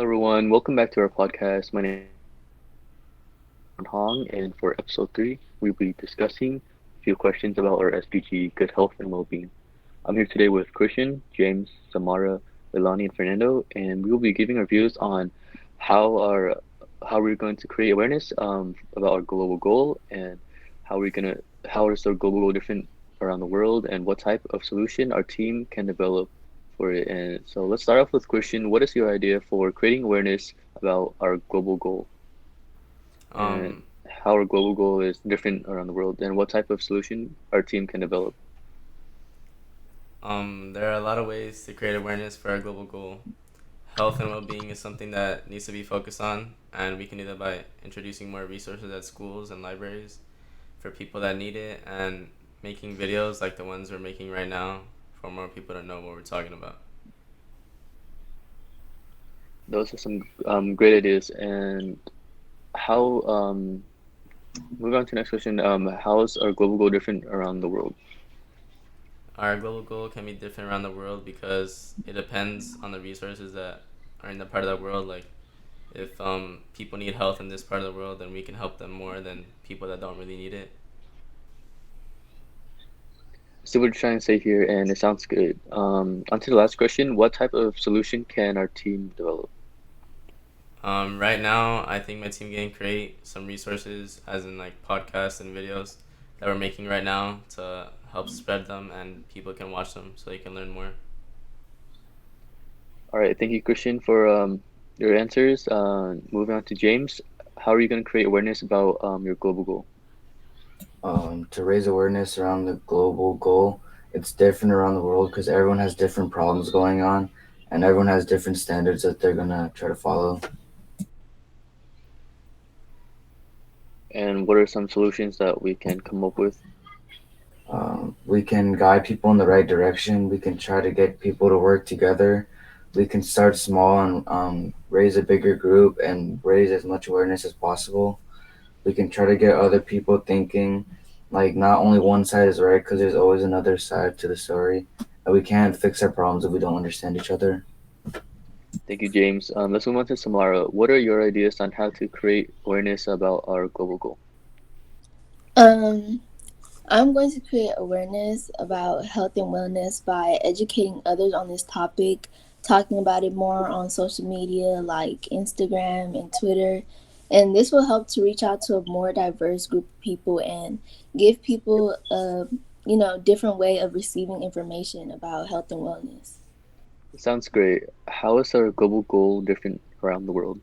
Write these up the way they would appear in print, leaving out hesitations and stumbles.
Hello, everyone. Welcome back to our podcast. My name is Hong, and for episode 3, we'll be discussing a few questions about our SPG, good health and well-being. I'm here today with Christian, James, Samara, Leilani, and Fernando, and we will be giving our views on how our how we're going to create awareness about our global goal and how is our global goal different around the world and what type of solution our team can develop for it. And so let's start off with Christian. What is your idea for creating awareness about our global goal and Um, how our global goal is different around the world and what type of solution our team can develop? there are a lot of ways to create awareness for our global goal. Health and well-being is something that needs to be focused on, and we can do that by introducing more resources at schools and libraries for people that need it, and making videos like the ones we're making right now for more people to know what we're talking about. Those are some great ideas. And how moving on to the next question, how is our global goal different around the world? Our global goal can be different around the world because it depends on the resources that are in the part of the world. Like if people need health in this part of the world, then we can help them more than people that don't really need it. See what you're trying to say here, and it sounds good. On to the last question, what type of solution can our team develop? Right now, I think my team can create some resources, as in like podcasts and videos that we're making right now to help spread them, and people can watch them so they can learn more. All right, thank you, Christian, for your answers. Moving on to James, how are you going to create awareness about your global goal? To raise awareness around the global goal. It's different around the world because everyone has different problems going on and everyone has different standards that they're going to try to follow. And what are some solutions that we can come up with? We can guide people in the right direction. We can try to get people to work together. We can start small and raise a bigger group and raise as much awareness as possible. We can try to get other people thinking like not only one side is right because there's always another side to the story. And we can't fix our problems if we don't understand each other. Thank you, James. Let's move on to Samara. What are your ideas on how to create awareness about our global goal? Um, I'm going to create awareness about health and wellness by educating others on this topic, talking about it more on social media like Instagram and Twitter. And this will help to reach out to a more diverse group of people and give people a different way of receiving information about health and wellness. Sounds great. How is our global goal different around the world?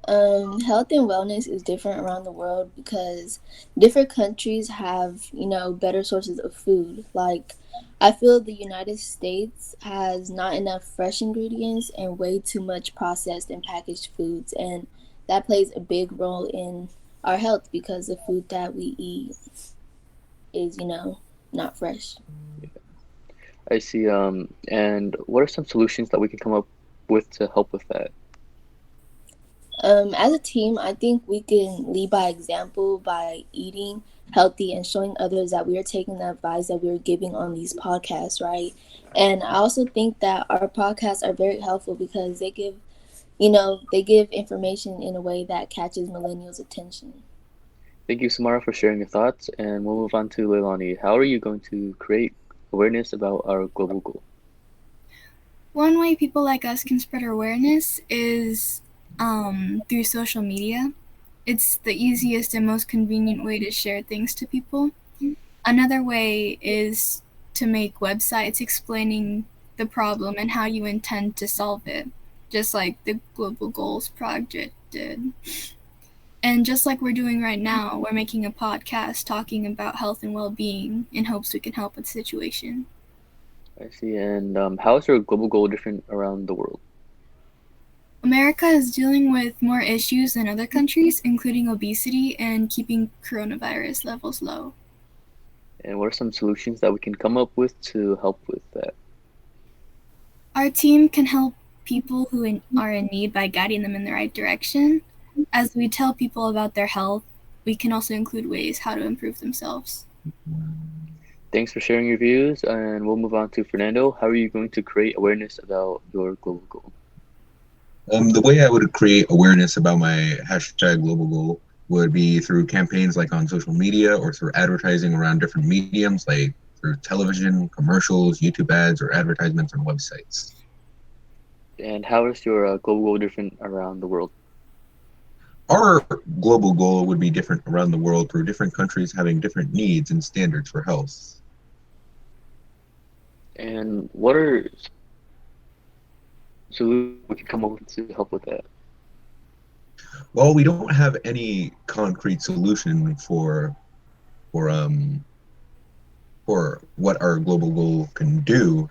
Health and wellness is different around the world because different countries have, better sources of food. Like, I feel the United States has not enough fresh ingredients and way too much processed and packaged foods. And that plays a big role in our health because the food that we eat is, not fresh. I see. And what are some solutions that we can come up with to help with that? As a team, I think we can lead by example by eating healthy and showing others that we are taking the advice that we're giving on these podcasts, right? And I also think that our podcasts are very helpful because they give information in a way that catches millennials' attention. Thank you, Samara, for sharing your thoughts. And we'll move on to Leilani. How are you going to create awareness about our global goal? One way people like us can spread awareness is through social media. It's the easiest and most convenient way to share things to people. Another way is to make websites explaining the problem and how you intend to solve it, just like the Global Goals Project did. And just like we're doing right now, we're making a podcast talking about health and well being in hopes we can help with the situation. I see. And how is our global goal different around the world? America is dealing with more issues than other countries, including obesity and keeping coronavirus levels low. And what are some solutions that we can come up with to help with that? Our team can help people who are in need by guiding them in the right direction. As we tell people about their health, we can also include ways how to improve themselves. Thanks for sharing your views, and we'll move on to Fernando. How are you going to create awareness about your global goal? The way I would create awareness about my hashtag global goal would be through campaigns like on social media or through advertising around different mediums like through television, commercials, YouTube ads, or advertisements on websites. And how is your global goal different around the world? Our global goal would be different around the world through different countries having different needs and standards for health. And what are solutions we can come up with to help with that? Well, we don't have any concrete solution for for what our global goal can do.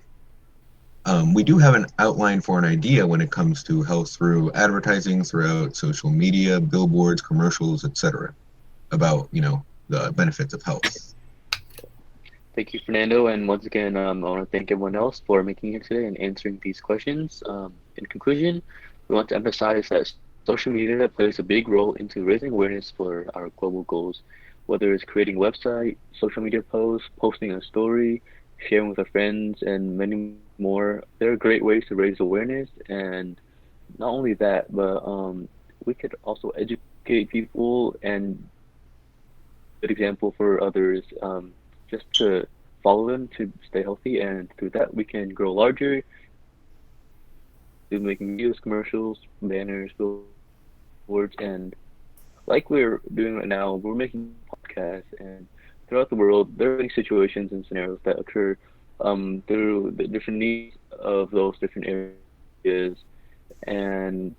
We do have an outline for an idea when it comes to health through advertising throughout social media, billboards, commercials, etc. about the benefits of health. Thank you, Fernando. And once again, I want to thank everyone else for making it today and answering these questions. In conclusion, we want to emphasize that social media plays a big role into raising awareness for our global goals, whether it's creating a website, social media posts, posting a story, sharing with our friends, and many more. There are great ways to raise awareness, and not only that, but we could also educate people and good example for others, just to follow them to stay healthy, and through that we can grow larger, do making videos, commercials, banners, billboards, and like we're doing right now, we're making podcasts, and throughout the world, there are many situations and scenarios that occur through the different needs of those different areas, and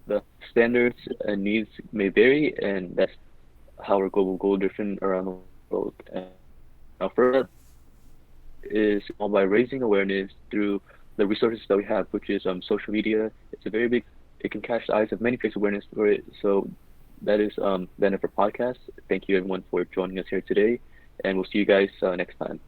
the standards and needs may vary, and that's how our global goal different around the world. And our first is all by raising awareness through the resources that we have, which is social media. It's a very big. It can catch the eyes of many, face awareness for it. So that is the end of our podcast. Thank you everyone for joining us here today, and we'll see you guys next time.